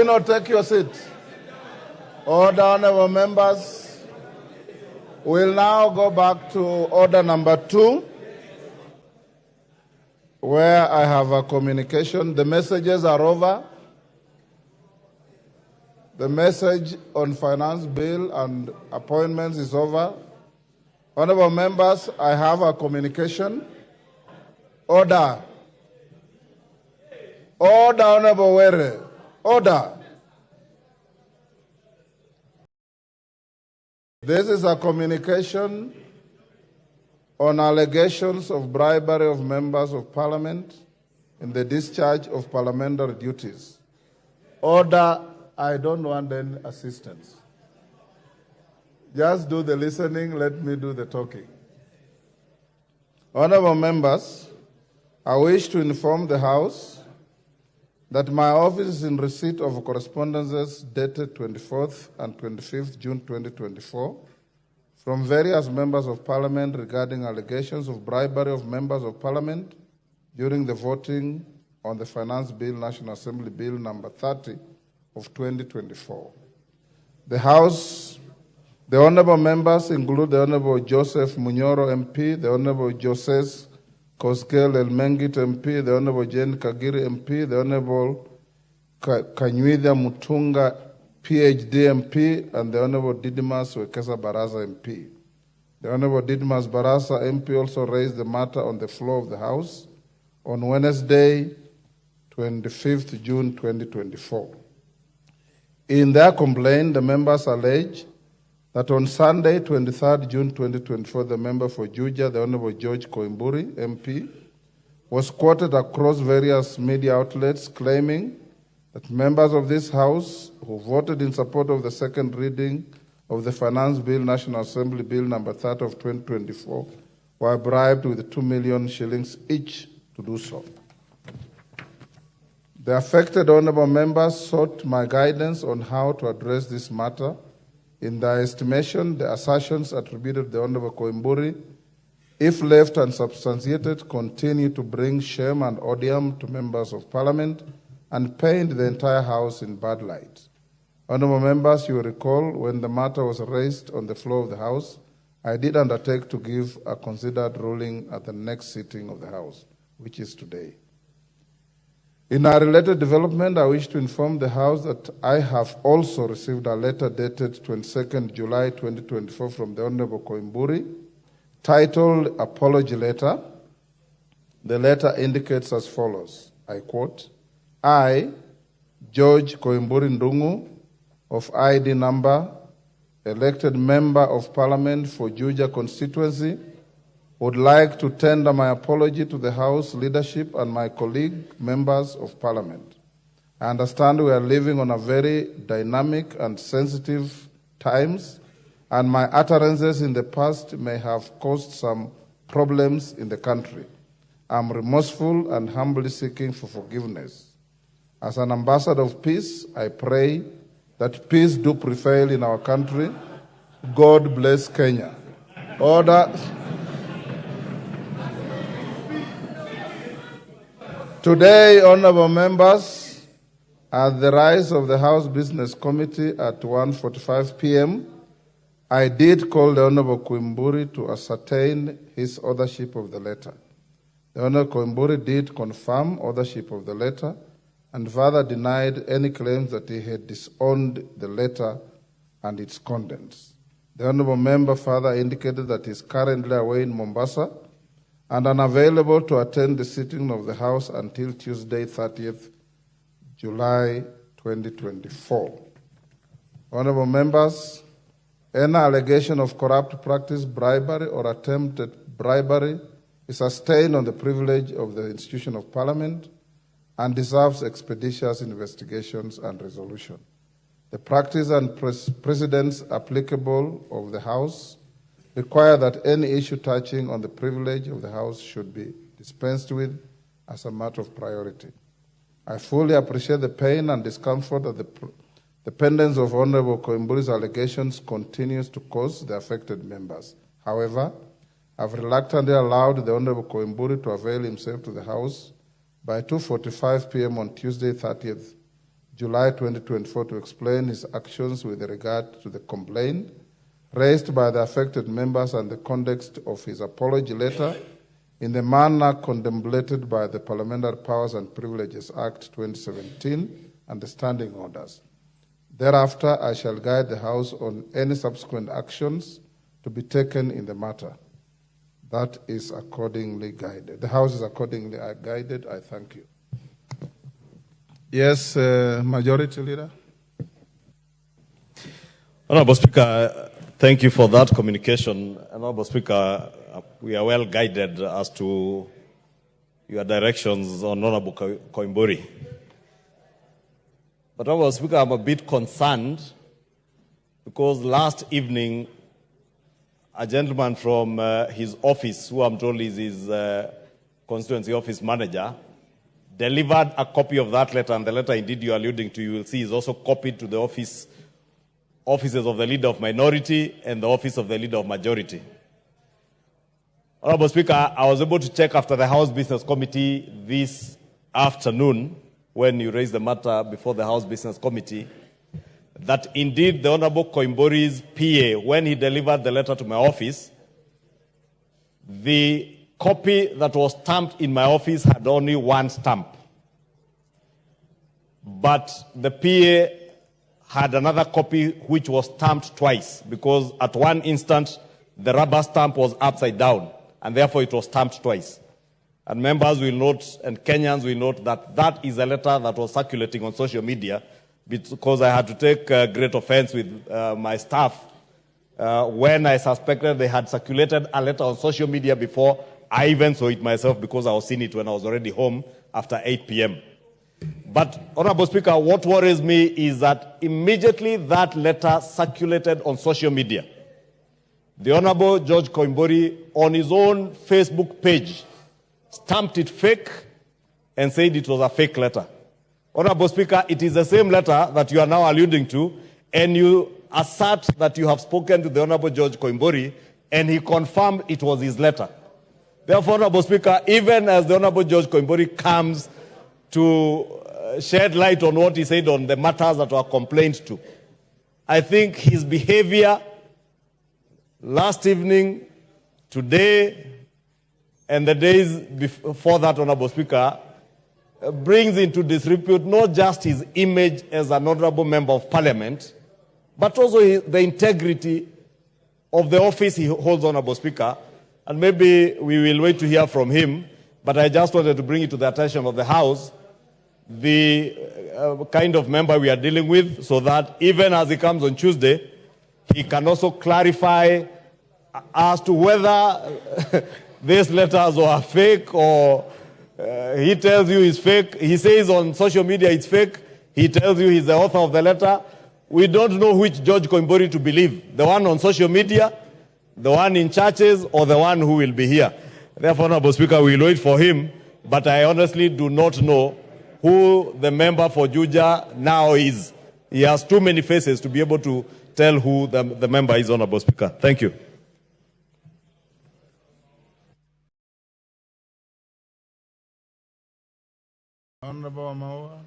Owino, take your seat. Order, honorable members. We'll now go back to order number 2, where I have a communication. The messages are over. The message on finance bill and appointments is over. Honorable members, I have a communication. Order. Order, Honorable Were. Order. This is a communication on allegations of bribery of members of parliament in the discharge of parliamentary duties. Order. I don't want any assistance. Just do the listening, let me do the talking. Honorable members, I wish to inform the House that my office is in receipt of correspondences dated 24th and 25th June 2024 from various members of Parliament regarding allegations of bribery of members of Parliament during the voting on the Finance Bill, National Assembly Bill number 30 of 2024. The honorable members include the Honorable Joseph Munyoro MP, the Honorable Joses Koskel Elmengit MP, the Honorable Jane Kagiri MP, the Honorable Kanyuitha Mutunga PhD MP, and the Honorable Didymus Wekesa Barasa MP. The Honorable Didymus Barasa MP also raised the matter on the floor of the House on Wednesday, 25th June 2024. In their complaint, the members allege that on Sunday, 23rd June 2024, the member for Juja, the Honorable George Koimburi, MP, was quoted across various media outlets claiming that members of this House who voted in support of the second reading of the Finance Bill, National Assembly Bill number 30 of 2024, were bribed with 2 million shillings each to do so. The affected honorable members sought my guidance on how to address this matter. In their estimation, the assertions attributed to the Honorable Koimburi, if left unsubstantiated, continue to bring shame and odium to members of Parliament and paint the entire House in bad light. Honorable members, you will recall when the matter was raised on the floor of the House, I did undertake to give a considered ruling at the next sitting of the House, which is today. In a related development, I wish to inform the House that I have also received a letter dated 22nd July 2024 from the Honorable Koimburi, titled Apology Letter. The letter indicates as follows, I quote, I, George Koimburi Ndungu, of ID number, elected member of Parliament for Juja constituency, would like to tender my apology to the House leadership and my colleague members of Parliament. I understand we are living on a very dynamic and sensitive times, and my utterances in the past may have caused some problems in the country. I'm remorseful and humbly seeking for forgiveness. As an ambassador of peace, I pray that peace do prevail in our country. God bless Kenya. Order. Today, honorable members, at the rise of the House Business Committee at 1:45 p.m., I did call the Honorable Koimburi to ascertain his authorship of the letter. The Honorable Koimburi did confirm authorship of the letter and further denied any claims that he had disowned the letter and its contents. The Honorable member further indicated that he is currently away in Mombasa and unavailable to attend the sitting of the House until Tuesday, 30th July 2024. Honorable members, any allegation of corrupt practice, bribery, or attempted bribery is a stain on the privilege of the institution of Parliament and deserves expeditious investigations and resolution. The practice and precedents applicable of the House require that any issue touching on the privilege of the House should be dispensed with as a matter of priority. I fully appreciate the pain and discomfort that the pendence of Honorable Koimburi's allegations continues to cause the affected members. However, I've reluctantly allowed the Honorable Koimburi to avail himself to the House by 2:45 p.m. on Tuesday, 30th July 2024, to explain his actions with regard to the complaint raised by the affected members and the context of his apology letter in the manner contemplated by the Parliamentary Powers and Privileges Act 2017 and the standing orders. Thereafter, I shall guide the House on any subsequent actions to be taken in the matter. That is accordingly guided. The House is accordingly guided. I thank you. Yes, Majority Leader. Honorable Speaker, thank you for that communication. Honorable Speaker, we are well guided as to your directions on Honorable Koimburi. But Honorable Speaker, I'm a bit concerned because last evening, a gentleman from his office, who I'm told is his constituency office manager, delivered a copy of that letter, and the letter indeed you are alluding to, you will see, is also copied to the offices of the Leader of Minority and the Office of the Leader of Majority. Honorable Speaker, I was able to check after the House Business Committee this afternoon, when you raised the matter before the House Business Committee, that indeed the Honorable Koimburi's PA, when he delivered the letter to my office, the copy that was stamped in my office had only one stamp. But the PA had another copy which was stamped twice, because at one instant the rubber stamp was upside down, and therefore it was stamped twice. And members will note, and Kenyans will note, that that is a letter that was circulating on social media, because I had to take great offense with my staff when I suspected they had circulated a letter on social media before I even saw it myself, because I was seeing it when I was already home after 8 p.m. But, Honorable Speaker, what worries me is that immediately that letter circulated on social media, the Honorable George Koimburi, on his own Facebook page, stamped it fake and said it was a fake letter. Honorable Speaker, it is the same letter that you are now alluding to, and you assert that you have spoken to the Honorable George Koimburi, and he confirmed it was his letter. Therefore, Honorable Speaker, even as the Honorable George Koimburi comes to shed light on what he said on the matters that were complained to, I think his behavior last evening, today, and the days before that, Honorable Speaker, brings into disrepute not just his image as an honorable member of Parliament, but also the integrity of the office he holds, Honorable Speaker. And maybe we will wait to hear from him, but I just wanted to bring it to the attention of the House, the kind of member we are dealing with, so that even as he comes on Tuesday, he can also clarify as to whether these letters are fake, or he tells you it's fake. He says on social media it's fake. He tells you he's the author of the letter. We don't know which George Koimburi to believe, the one on social media, the one in churches, or the one who will be here. Therefore, Honorable Speaker, we will wait for him, but I honestly do not know who the member for Juja now is. He has too many faces to be able to tell who the member is, Honorable Speaker. Thank you. Honorable Amawa.